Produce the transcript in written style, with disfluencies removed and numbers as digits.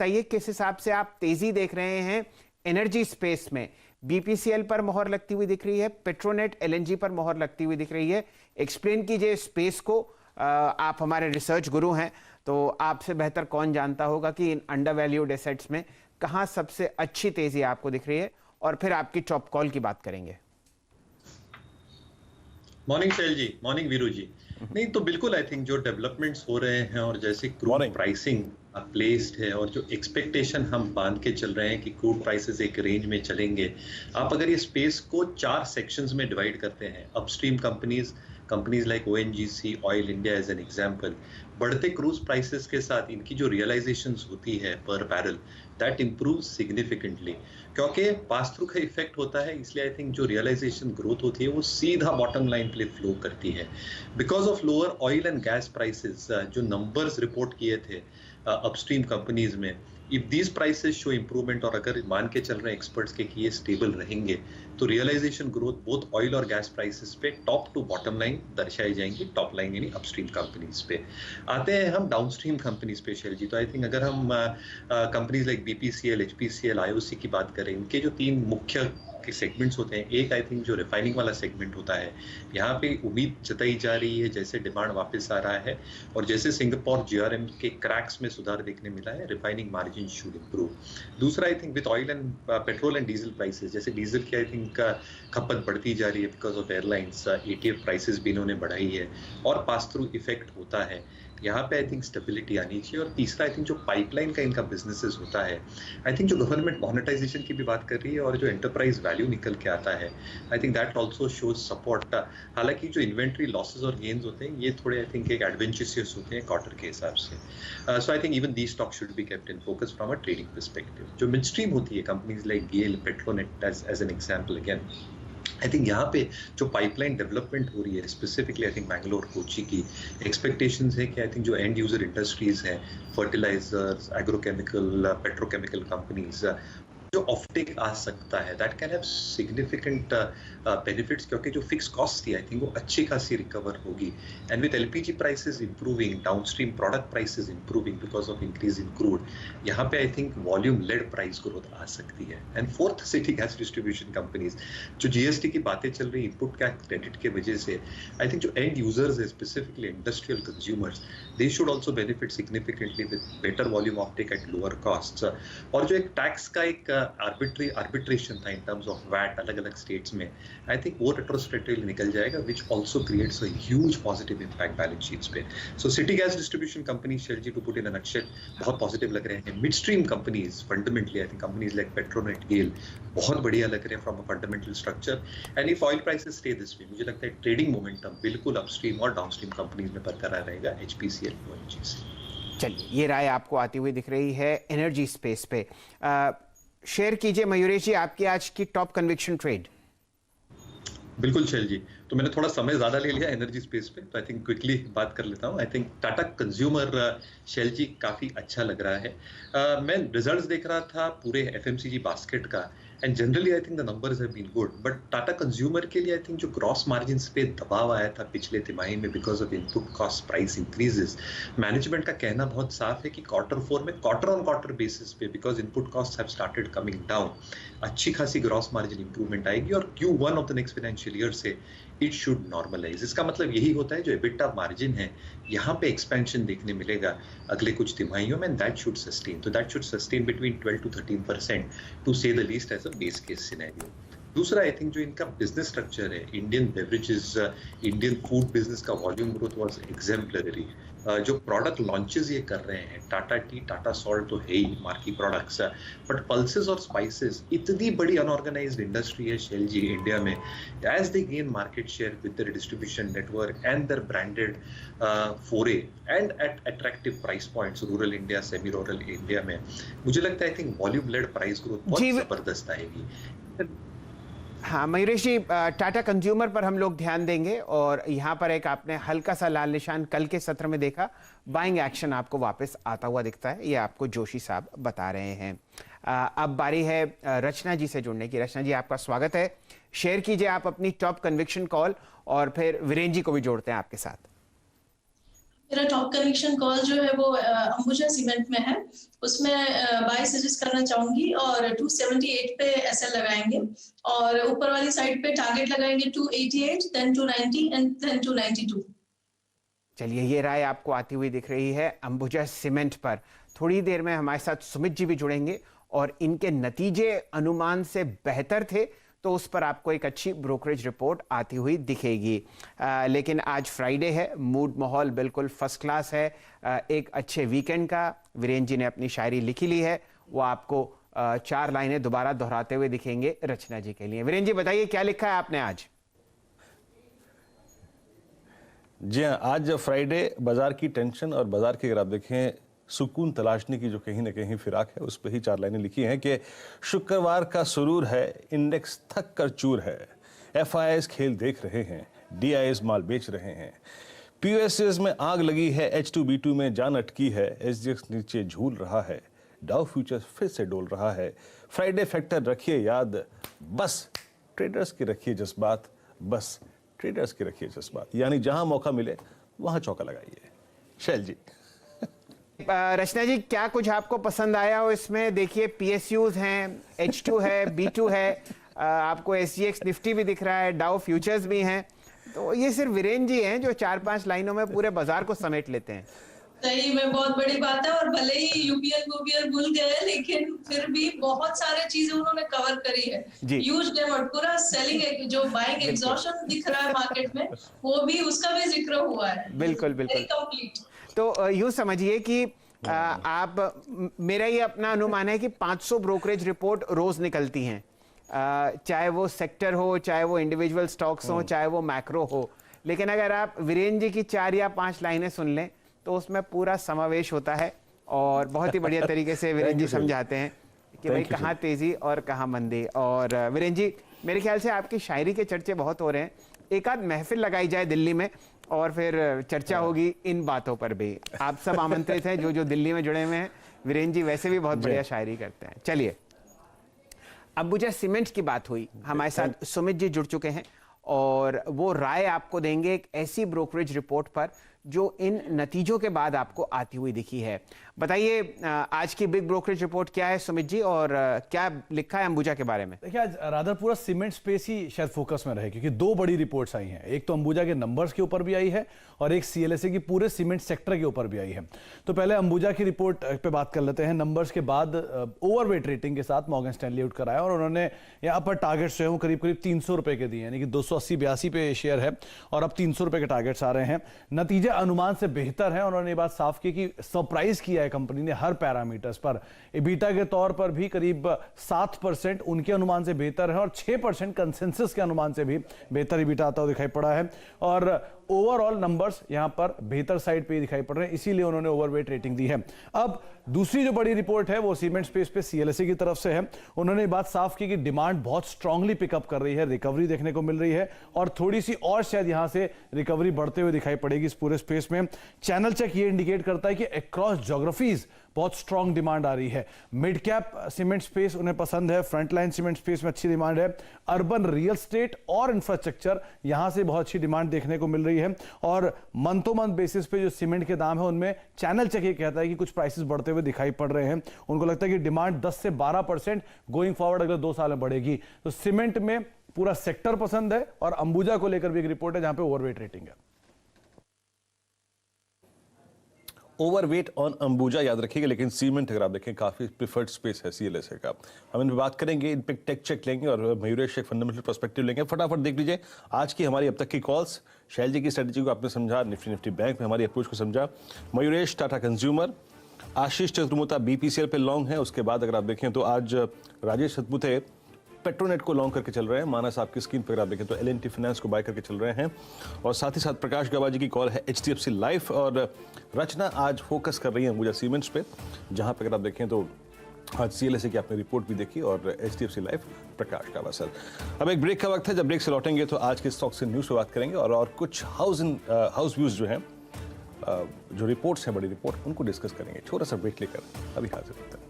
बताइए किस हिसाब से आप तेजी देख रहे हैं एनर्जी स्पेस में। बीपीसीएल पर मोहर लगती हुई दिख रही है, पेट्रोनेट एलएनजी पर मोहर लगती हुई दिख रही है। एक्सप्लेन कीजिए स्पेस को। आप हमारे रिसर्च गुरु हैं, तो आपसे बेहतर कौन जानता होगा कि इन अंडर वैल्यूड एसेट्स में कहां सबसे अच्छी तेजी आपको दिख रही है, और फिर आपकी टॉप कॉल की बात करेंगे। मॉर्निंग शैल जी, मॉर्निंग वीरू जी। नहीं तो बिल्कुल आई थिंक जो डेवलपमेंट्स हो रहे हैं और जैसे क्रूड प्राइसिंग प्लेस्ड है और जो एक्सपेक्टेशन हम बांध के चल रहे हैं कि क्रूड प्राइसेस एक रेंज में चलेंगे। आप अगर ये स्पेस को 4 सेक्शंस में डिवाइड करते हैं, upstream companies like ONGC, oil India as an example, बढ़ते क्रूज प्राइसेस के साथ इनकी जो रियलाइजेशंस होती है पर बैरल, दैट इम्प्रूव सिग्निफिकेंटली, क्योंकि पास थ्रू का इफेक्ट होता है। इसलिए आई थिंक जो रियलाइजेशन ग्रोथ होती है वो सीधा बॉटम लाइन पे फ्लो करती है। Because of lower oil and gas prices, जो नंबर्स रिपोर्ट किए थे अपस्ट्रीम कंपनीज में, if these prices show improvement, और अगर मान के चल रहे हैं एक्सपर्ट्स के कि ये स्टेबल रहेंगे, तो रियलाइजेशन ग्रोथ बोथ ऑयल और गैस प्राइसेस पे टॉप टू बॉटम लाइन दर्शाई जाएंगी। टॉप लाइन यानी अपस्ट्रीम कंपनीज पे। आते हैं हम डाउनस्ट्रीम कंपनीज पे शैल जी। तो आई थिंक अगर हम companies like BPCL, HPCL, IOC की बात करें, इनके जो 3 मुख्य के सेगमेंट्स होते हैं, एक आई थिंक जो रिफाइनिंग वाला सेगमेंट होता है, यहाँ पे उम्मीद जताई जा रही है जैसे डिमांड वापस आ रहा है और जैसे सिंगापुर जीआरएम के क्रैक्स में सुधार देखने मिला है, रिफाइनिंग मार्जिन शुड इंप्रूव। दूसरा I think with oil and petrol and diesel prices, जैसे डीजल की आई थिंक खपत बढ़ती जा रही है because of airlines, ATF prices भी इन्होंने बढ़ाई है और पास थ्रू इफेक्ट होता है। यहाँ पे आई थिंक स्टेबिलिटी आनी चाहिए। और तीसरा आई थिंक जो पाइपलाइन का इनका बिजनेसेस होता है, आई थिंक जो गवर्नमेंट मोनेटाइजेशन की भी बात कर रही है और जो एंटरप्राइज वैल्यू निकल के आता है, I think that also shows support. हालांकि जो इन्वेंट्री लॉसेस और गेन्स होते हैं ये थोड़े आई थिंक एक एडवेंचरस होते हैं क्वार्टर के हिसाब से। So I think even these stocks should be kept in focus from a trading perspective. जो मिड स्ट्रीम होती है, companies like GAIL, Petronet as an example again, I think यहाँ पे जो पाइपलाइन डेवलपमेंट हो रही है, specifically I think Bangalore Kochi की, एक्सपेक्टेशंस है कि आई थिंक जो एंड यूजर इंडस्ट्रीज हैं, फर्टिलाइजर्स, एग्रोकेमिकल, पेट्रोकेमिकल कंपनीज, जो ऑफटेक आ सकता है, that can have significant benefits, क्योंकि जो फिक्स कॉस्ट थी आई थिंक वो अच्छी खासी रिकवर होगी। And with LPG prices improving, downstream product prices improving because of increase in crude, यहाँ पे I think volume led price growth आ सकती है। And fourth, city gas distribution companies, जो जीएसटी की बातें चल रही, इनपुट टैक्स क्रेडिट के वजह से आई थिंक जो एंड यूजर्स है, specifically industrial consumers, they should also benefit significantly with better volume offtake at lower cost. और जो एक टैक्स का एक आर्बिट्रेशन था इन टर्म्स ऑफ वैट अलग अलग स्टेट्स में, आई थिंक वो रेट्रोस्पेक्टिवली निकल जाएगा, which also creates a huge positive impact balance sheets पे। So city gas distribution company Shail ji, to put in a nutshell, बहुत पॉजिटिव लग रहे हैं। Mid stream companies fundamentally I think companies like Petronet, GAIL बहुत बढ़िया लग रहे हैं from a fundamental structure. And if oil prices stay this way, मुझे लगता है ट्रेडिंग मोमेंटम बिल्कुल अपस्ट्रीम और डाउनस्ट्रीम कंपनीज में बरकरार रहेगा, एचपीसीएल, ओएनजीसी। चलिए, ये राय आपको आती हुई दिख रही है एनर्जी स्पेस पे। शेयर कीजिए मयूरेश जी, आपकी आज की टॉप कन्विक्शन ट्रेड। बिल्कुल शैल जी, तो मैंने थोड़ा समय ज्यादा ले लिया एनर्जी स्पेस पे, तो आई थिंक क्विकली बात कर लेता हूँ। आई थिंक टाटा कंज्यूमर शैल जी काफी अच्छा लग रहा है। मैं रिजल्ट्स देख रहा था पूरे एफएमसीजी बास्केट का, and generally I think the numbers have been good, but Tata consumer के लिए आई थिंक जो ग्रॉस मार्जिन्स पे दबाव आया था पिछले तिमाही में because of input cost price increases, management का कहना बहुत साफ है कि Q4 में क्वार्टर ऑन क्वार्टर बेसिस पे, because input cost have started coming down, अच्छी खासी ग्रॉस मार्जिन इंप्रूवमेंट आएगी और Q1 of the next financial year से इट शुड नॉर्मलाइज। इसका मतलब यही होता है जो एबिटा मार्जिन है यहाँ पे एक्सपेंशन देखने मिलेगा अगले कुछ तिमाहियों में, दैट शुड सस्टेन। तो that should sustain between 12 to 13% to say the least as a base case scenario. दूसरा आई थिंक जो इनका बिजनेस स्ट्रक्चर है, Indian beverages, Indian food business का वॉल्यूम ग्रोथ वाज एग्जाम्पलरी। जो प्रोडक्ट लॉन्चेस ये कर रहे हैं, टाटा टी, टाटा सॉल्ट तो है ही मार्की प्रोडक्ट्स, बट पल्सेस और स्पाइसेस इतनी बड़ी अनऑर्गेनाइज्ड इंडस्ट्री है शैल जी इंडिया में, as they gain market share with their distribution network and their branded foray and at attractive price points, rural India, semi rural India में, मुझे लगता है I think volume led price growth बहुत जबरदस्त आएगी। हाँ मयूरेश जी, टाटा कंज्यूमर पर हम लोग ध्यान देंगे, और यहाँ पर एक आपने हल्का सा लाल निशान कल के सत्र में देखा, बाइंग एक्शन आपको वापस आता हुआ दिखता है, ये आपको जोशी साहब बता रहे हैं। अब बारी है रचना जी से जुड़ने की। रचना जी, आपका स्वागत है। शेयर कीजिए आप अपनी टॉप कन्विक्शन कॉल, और फिर वीरेंद्र जी को भी जोड़ते हैं आपके साथ। मेरा टॉप कनेक्शन कॉल जो है वो अंबुजा सीमेंट में है, उसमें बाय सजेस्ट करना चाहूंगी और 278 पे एसएल लगाएंगे और ऊपर वाली साइड पे टारगेट लगाएंगे 288, देन 290 एंड देन 292। चलिए, ये राय आपको आती हुई दिख रही है अंबुजा सीमेंट पर। थोड़ी देर में हमारे साथ सुमित जी भी जुड़ेंगे और इनके नतीजे अनुमान से बेहतर थे तो उस पर आपको एक अच्छी ब्रोकरेज रिपोर्ट आती हुई दिखेगी। लेकिन आज फ्राइडे है, मूड माहौल बिल्कुल फर्स्ट क्लास है। एक अच्छे वीकेंड का वीरेंद्र जी ने अपनी शायरी लिखी ली है, वो आपको 4 लाइनें दोबारा दोहराते हुए दिखेंगे रचना जी के लिए। वीरेंद्र जी बताइए क्या लिखा है आपने आज? जी हाँ, आज फ्राइडे, बाजार की टेंशन और बाजार की अगर आप देखें सुकून तलाशने की जो कहीं ना कहीं फिराक है, उस पर ही 4 लाइनें लिखी हैं कि शुक्रवार का सुरूर है, इंडेक्स थक कर चूर है, एफआईआईज खेल देख रहे हैं, डीआईएस माल बेच रहे हैं, पीओएसएस में आग लगी है, H2B2 में जान अटकी है, एसजीएक्स नीचे झूल रहा है, डाउ फ्यूचर्स फिर से डोल रहा है, फ्राइडे फैक्टर रखिए याद, बस ट्रेडर्स की रखिए जज्बात, बस ट्रेडर्स की रखिए जज्बात, यानी जहां मौका मिले वहां चौका लगाइए। शैल जी। रचना जी, क्या कुछ आपको पसंद आया हो इसमें? देखिए पीएसयूज हैं, H2 है, B2 है, आपको SGX निफ्टी भी दिख रहा है, डाउ फ्यूचर्स भी हैं, तो ये सिर्फ वीरेंद्र जी हैं जो 4-5 लाइनों में पूरे बाजार को समेट लेते हैं। सही में बहुत बड़ी बात है, और भले ही यूपीएल भूल गए लेकिन फिर भी बहुत सारे चीजें उन्होंने कवर करी है। ह्यूज डेमोड, पूरा सेलिंग जो बाइंग एग्जॉशन दिख रहा है मार्केट में, वो भी उसका भी जिक्र हुआ है। बिल्कुल बिल्कुल कंप्लीट। तो यूं समझिए कि आप, मेरा ये अपना अनुमान है कि 500 ब्रोकरेज रिपोर्ट रोज निकलती हैं, चाहे वो सेक्टर हो, चाहे वो इंडिविजुअल स्टॉक्स हो, चाहे वो मैक्रो हो, लेकिन अगर आप वीरेंद्र जी की 4 या 5 लाइनें सुन लें तो उसमें पूरा समावेश होता है और बहुत ही बढ़िया तरीके से वीरेंद्र जी समझाते हैं कि भाई कहाँ तेजी और कहाँ मंदी। और वीरेंद्र जी, मेरे ख्याल से आपकी शायरी के चर्चे बहुत हो रहे हैं, एक आध महफिल लगाई जाए दिल्ली में और फिर चर्चा होगी इन बातों पर भी। आप सब आमंत्रित हैं जो दिल्ली में जुड़े हुए हैं। वीरेंद्र जी वैसे भी बहुत बढ़िया शायरी करते हैं। चलिए, अंबुजा सीमेंट की बात हुई, हमारे साथ सुमित जी जुड़ चुके हैं और वो राय आपको देंगे एक ऐसी ब्रोकरेज रिपोर्ट पर जो इन नतीजों के बाद आपको आती हुई दिखी है। बताइए आज की बिग ब्रोकरेज रिपोर्ट क्या है सुमित जी, और क्या लिखा है अंबुजा के बारे में? देखिए, आज रादर पूरा सीमेंट स्पेस ही शायद फोकस में रहे, क्योंकि 2 बड़ी रिपोर्ट्स आई हैं। एक तो अंबुजा के नंबर्स के ऊपर भी आई है और एक सीएलएसए की पूरे सीमेंट सेक्टर के ऊपर भी आई है। तो पहले अंबुजा की रिपोर्ट पे बात कर लेते हैं। नंबर्स के बाद ओवरवेट रेटिंग के साथ मॉर्गन स्टैनली आउट कराया और उन्होंने यहाँ पर टारगेट्स जो है वो करीब 300 रुपए के दिए, यानी कि 280-82 पे शेयर है और अब 300 रुपए के टारगेट्स आ रहे हैं। नतीजे अनुमान से बेहतर है। उन्होंने ये बात साफ की कि सरप्राइज किया है कंपनी ने हर पैरामीटर्स पर। एबिटा के तौर पर भी करीब 7% उनके अनुमान से बेहतर है और 6% कंसेंसस के अनुमान से भी बेहतर एबिटा आता हुआ दिखाई पड़ा है। और ओवरऑल नंबर्स यहां पर बेहतर साइड पे दिखाई पड़ रहे हैं, इसीलिए उन्होंने ओवरवेट रेटिंग दी है। अब दूसरी जो बड़ी रिपोर्ट है वो सीमेंट स्पेस पे सीएलएसए की तरफ से है। उन्होंने बात साफ की कि डिमांड बहुत स्ट्रांगली पिकअप कर रही है, रिकवरी देखने को मिल रही है और थोड़ी सी और शायद यहां से रिकवरी बढ़ते हुए दिखाई पड़ेगी इस पूरे स्पेस में। चैनल चेक ये इंडिकेट करता है कि अक्रॉस ज्योग्राफीज बहुत स्ट्रांग डिमांड आ रही है। मिड कैप सीमेंट स्पेस उन्हें पसंद है, फ्रंटलाइन सीमेंट स्पेस में अच्छी डिमांड है, अर्बन रियल स्टेट और इंफ्रास्ट्रक्चर यहां से बहुत अच्छी डिमांड देखने को मिल रही है। और मंथो मंथ बेसिस पे जो सीमेंट के दाम है उनमें चैनल चेक ये कहता है कि कुछ प्राइसेस बढ़ते हुए दिखाई पड़ रहे हैं। उनको लगता है कि डिमांड 10 से 12% गोइंग फॉरवर्ड अगले 2 साल में बढ़ेगी। तो सीमेंट में पूरा सेक्टर पसंद है और अंबुजा को लेकर भी एक रिपोर्ट है जहां पे ओवरवेट रेटिंग है। ओवरवेट ऑन अंबुजा याद रखिएगा, लेकिन सीमेंट अगर आप देखें काफी प्रिफर्ड स्पेस है सीएलएसए का। हम इन पे बात करेंगे, इन पे टेक चेक लेंगे और मयूरेश एक फंडामेंटल पर्सपेक्टिव लेंगे। फटाफट देख लीजिए आज की हमारी अब तक की कॉल्स। शैल जी की स्ट्रेटेजी को आपने समझा, निफ्टी बैंक में हमारी अप्रोच को समझा। मयूरेश टाटा कंज्यूमर, आशीष चतुर्मुता बीपीसीएल पे लॉन्ग है। उसके बाद अगर आप देखें तो आज राजेश सतपुते पेट्रोनेट को लॉन्ग करके चल रहे हैं। मानस आपकी स्क्रीन पर आप देखें तो एल&टी फाइनेंस को बाय करके चल रहे हैं। और साथ ही साथ प्रकाश गवाजी की कॉल है HDFC लाइफ। और रचना आज फोकस कर रही है अंबुजा सीमेंट्स पे, जहां पर अगर आप देखें तो आज सीएलएसए की आपने रिपोर्ट भी देखी और HDFC लाइफ प्रकाश गवाजी सर। अब एक ब्रेक का वक्त है, जब ब्रेक से लौटेंगे तो आज के स्टॉक्स न्यूज पर बात करेंगे और कुछ हाउस व्यूज जो हैं, जो रिपोर्ट्स हैं, बड़ी रिपोर्ट, उनको डिस्कस करेंगे। छोटा सा ब्रेक लेकर अभी हाजिर होते हैं।